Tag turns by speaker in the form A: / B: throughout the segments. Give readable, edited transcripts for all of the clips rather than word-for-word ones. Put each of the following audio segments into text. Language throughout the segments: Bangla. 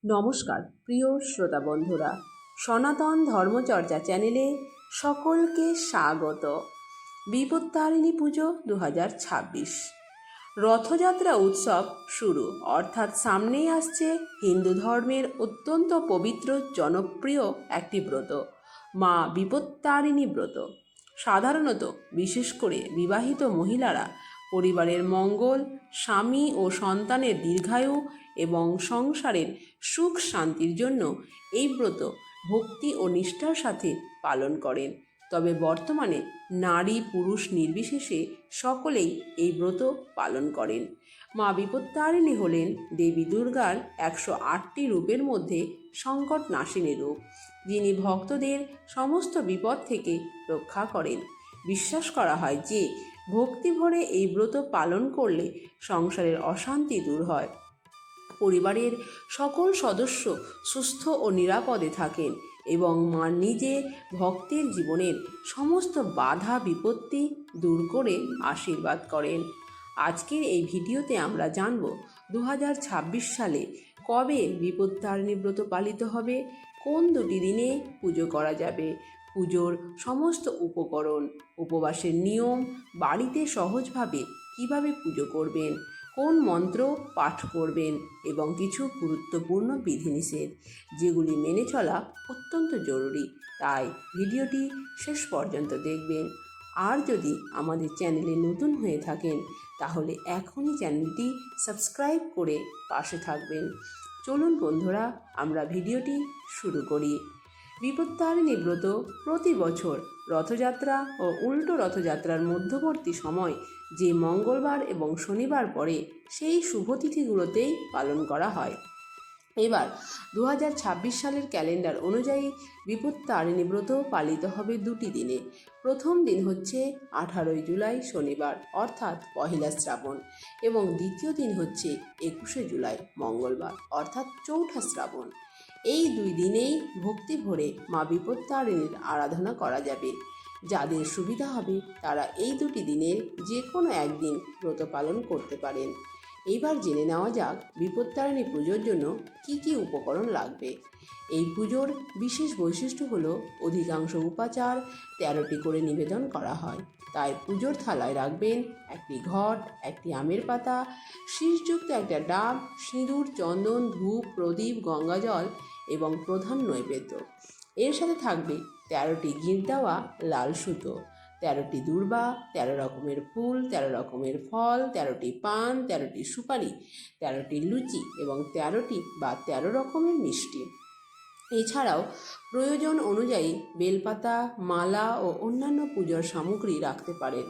A: নমস্কার প্রিয় শ্রোতা বন্ধুরা, সনাতন ধর্মচর্চা চ্যানেলে সকলকে স্বাগত। বিপত্তারিণী পুজো 2026 রথযাত্রা উৎসব শুরু, অর্থাৎ সামনেই আসছে হিন্দু ধর্মের অত্যন্ত পবিত্র জনপ্রিয় একটি ব্রত, মা বিপত্তারিণী ব্রত। সাধারণত বিশেষ করে বিবাহিত মহিলারা পরিবারের মঙ্গল, স্বামী ও সন্তানের দীর্ঘায়ু এবং সংসারের সুখ শান্তির জন্য এই ব্রত ভক্তি ও নিষ্ঠার সাথে পালন করেন। তবে বর্তমানে নারী পুরুষ নির্বিশেষে সকলেই এই ব্রত পালন করেন। মা বিপত্তারিণী হলেন দেবী দুর্গার 108টি রূপের মধ্যে সংকট নাশিনী রূপ, যিনি ভক্তদের সমস্ত বিপদ থেকে রক্ষা করেন। বিশ্বাস করা হয় যে ভক্তি ভরে এই ব্রত পালন করলে সংসারের অশান্তি দূর হয়, পরিবারের সকল সদস্য সুস্থ ও নিরাপদে থাকেন এবং মা নিজে ভক্তের জীবনের সমস্ত বাধা বিপত্তি দূর করে আশীর্বাদ করেন। আজকের এই ভিডিওতে আমরা জানব 2026 সালে কবে বিপত্তারিণী ব্রত পালিত হবে, কোন দুটি দিনে পুজো করা যাবে, পুজোর সমস্ত উপকরণ, উপবাসের নিয়ম, বাড়িতে সহজভাবে কিভাবে পুজো করবেন, কোন মন্ত্র পাঠ করবেন এবং কিছু গুরুত্বপূর্ণ বিধিনিষেধ যেগুলি মেনে চলা অত্যন্ত জরুরি। তাই ভিডিওটি শেষ পর্যন্ত দেখবেন। আর যদি আমাদের চ্যানেলে নতুন হয়ে থাকেন তাহলে এখনই চ্যানেলটি সাবস্ক্রাইব করে পাশে থাকবেন। চলুন বন্ধুরা, আমরা ভিডিওটি শুরু করি। বিপত্তারিণী ব্রত প্রতি বছর রথযাত্রা ও উল্টো রথযাত্রার মধ্যবর্তী সময় যে মঙ্গলবার এবং শনিবার পড়ে সেই শুভতিথিগুলোতেই পালন করা হয়। এবার 2026 সালের ক্যালেন্ডার অনুযায়ী বিপত্তারিণী ব্রত পালিত হবে দুটি দিনে। প্রথম দিন হচ্ছে 18 জুলাই শনিবার, অর্থাৎ পহেলা শ্রাবণ, এবং দ্বিতীয় দিন হচ্ছে 21 জুলাই মঙ্গলবার, অর্থাৎ চৌঠা শ্রাবণ। এই দুই দিনেই ভক্তি ভরে মা বিপত্তারিণীর আরাধনা করা যাবে। যাদের সুবিধা হবে তারা এই দুটি দিনের যে কোনো একদিন ব্রত পালন করতে পারেন। এইবার জেনে নেওয়া যাক বিপত্তারিণী পুজোর জন্য কি কি উপকরণ লাগবে। এই পুজোর বিশেষ বৈশিষ্ট্য হলো অধিকাংশ উপাচার 13টি করে নিবেদন করা হয়। তাই পুজোর থালায় রাখবেন একটি ঘট, একটি আমের পাতা, শীষযুক্ত একটা ডাব, সিঁদুর, চন্দন, ধূপ, প্রদীপ, গঙ্গাজল এবং প্রধান নৈবেদ্য। এর সাথে থাকবে 13টি গিঁট দেওয়া লাল সুতো, 13টি দূর্বা, 13 রকমের ফুল, 13 রকমের ফল, 13টি পান, 13টি সুপারি, 13টি লুচি এবং 13টি বা 13 রকমের মিষ্টি। এছাড়াও প্রয়োজন অনুযায়ী বেলপাতা, মালা ও অন্যান্য পূজার সামগ্রী রাখতে পারেন।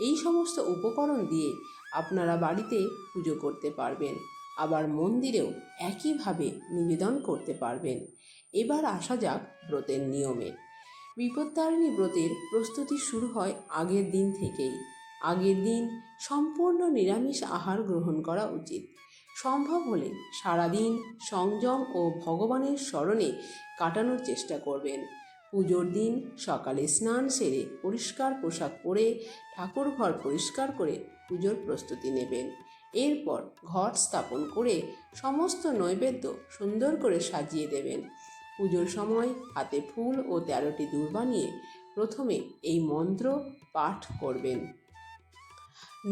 A: এই সমস্ত উপকরণ দিয়ে আপনারা বাড়িতে পুজো করতে পারবেন, আবার মন্দিরেও একইভাবে নিবেদন করতে পারবেন। এবার আসা যাক ব্রতের নিয়মে। বিপত্তারিণী ব্রতের প্রস্তুতি শুরু হয় আগের দিন থেকেই। আগের দিন সম্পূর্ণ নিরামিষ আহার গ্রহণ করা উচিত। সম্ভব হলে সারাদিন সংযম ও ভগবানের স্মরণে কাটানোর চেষ্টা করবেন। পুজোর দিন সকালে স্নান সেরে পরিষ্কার পোশাক পরে ঠাকুর ঘর পরিষ্কার করে পুজোর প্রস্তুতি নেবেন। এরপর ঘট স্থাপন করে সমস্ত নৈবেদ্য সুন্দর করে সাজিয়ে দেবেন। পুজোর সময় হাতে ফুল ও 13টি দূর্বা নিয়ে প্রথমে এই মন্ত্র পাঠ করবেন।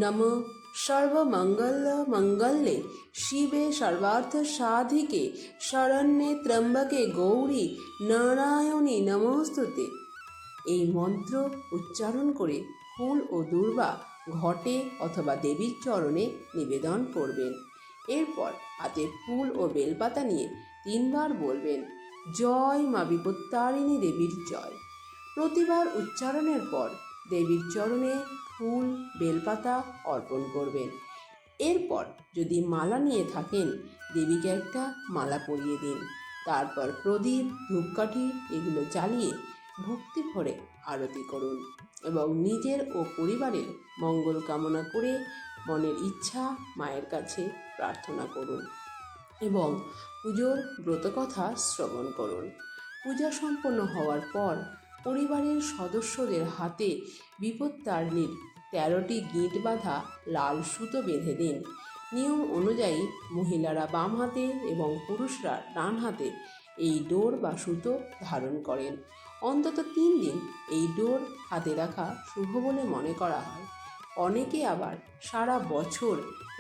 A: নমঃ সর্বমঙ্গল মঙ্গলে শিবে সর্বার্থ সাধিকে শরণ্যে ত্র্যম্বকে গৌরী নারায়ণী নমস্তুতে। এই মন্ত্র উচ্চারণ করে ফুল ও দূর্বা ঘটে অথবা দেবীর চরণে নিবেদন করবেন। এরপর হাতে ফুল ও বেলপাতা নিয়ে 3 বার বলবেন, জয় মা বিপত্তারিণী দেবীর জয়। প্রতিবার উচ্চারণের পর দেবীর চরণে ফুল বেলপাতা অর্পণ করবেন। এরপর যদি মালা নিয়ে থাকেন দেবীকে একটা মালা পরিয়ে দিন। তারপর প্রদীপ, ধূপকাঠি এগুলো জ্বালিয়ে ভক্তি ভরে আরতি করুন এবং নিজের ও পরিবারের মঙ্গল কামনা করে মনের ইচ্ছা মায়ের কাছে প্রার্থনা করুন এবং পুজোর ব্রতকথা শ্রবণ করুন। পূজা সম্পন্ন হওয়ার পর পরিবারের সদস্যদের হাতে বিপত্তারিণীর 13টি গিঁট বাঁধা লাল সুতো বেঁধে দিন। নিয়ম অনুযায়ী মহিলারা বাম হাতে এবং পুরুষরা ডান হাতে এই ডোর বা সুতো ধারণ করেন। অন্তত 3 দিন এই ডোর হাতে রাখা শুভ বলে মনে করা হয়। অনেকে আবার সারা বছর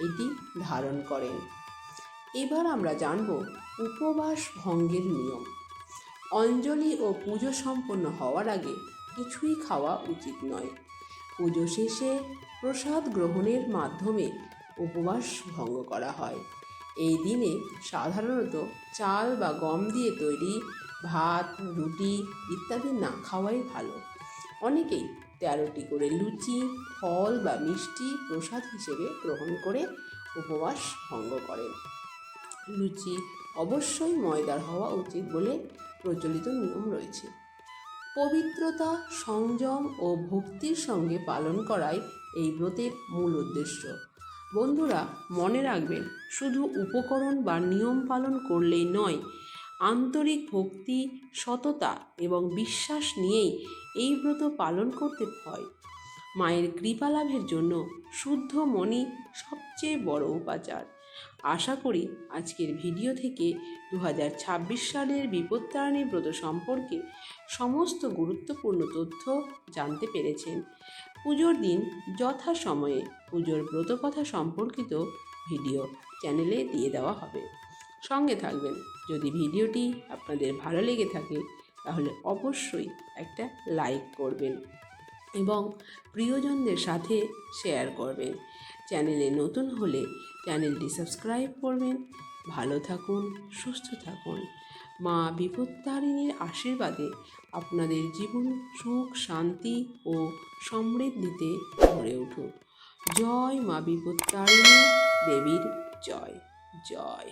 A: এটি ধারণ করেন। এবার আমরা জানব উপবাস ভঙ্গের নিয়ম। অঞ্জলি ও পুজো সম্পন্ন হওয়ার আগে কিছুই খাওয়া উচিত নয়। পুজো শেষে প্রসাদ গ্রহণের মাধ্যমে উপবাস ভঙ্গ করা হয়। এই দিনে সাধারণত চাল বা গম দিয়ে তৈরি ভাত, রুটি ইত্যাদি না খাওয়াই ভালো। অনেকেই 13টি করে লুচি, ফল বা মিষ্টি প্রসাদ হিসেবে গ্রহণ করে উপবাস ভঙ্গ করেন। লুচি অবশ্যই ময়দার হওয়া উচিত বলে প্রচলিত নিয়ম রয়েছে। পবিত্রতা, সংযম ও ভক্তির সঙ্গে পালন করাই এই ব্রতের মূল উদ্দেশ্য। বন্ধুরা, মনে রাখবেন, শুধু উপকরণ বা নিয়ম পালন করলেই নয়, আন্তরিক ভক্তি, সততা এবং বিশ্বাস নিয়েই এই ব্রত পালন করতে হয়। মায়ের কৃপা লাভের জন্য শুদ্ধ মনই সবচেয়ে বড় উপাচার। আশা করি আজকের ভিডিও থেকে 2026 সালের বিপত্তারিণী ব্রত সম্পর্কে সমস্ত গুরুত্বপূর্ণ তথ্য জানতে পেরেছেন। পুজোর দিন যথাসময়ে পুজোর ব্রতকথা সম্পর্কিত ভিডিও চ্যানেলে দিয়ে দেওয়া হবে। সঙ্গে থাকবেন। যদি ভিডিওটি আপনাদের ভালো লেগে থাকে তাহলে অবশ্যই একটা লাইক করবেন এবং প্রিয়জনদের সাথে শেয়ার করবেন। চ্যানেলে নতুন হলে চ্যানেলটি সাবস্ক্রাইব করবেন। ভালো থাকুন, সুস্থ থাকুন। মা বিপত্তারিণীর আশীর্বাদে আপনাদের জীবন সুখ, শান্তি ও সমৃদ্ধিতে ভরে উঠুক। জয় মা বিপত্তারিণী দেবীর জয়। জয়।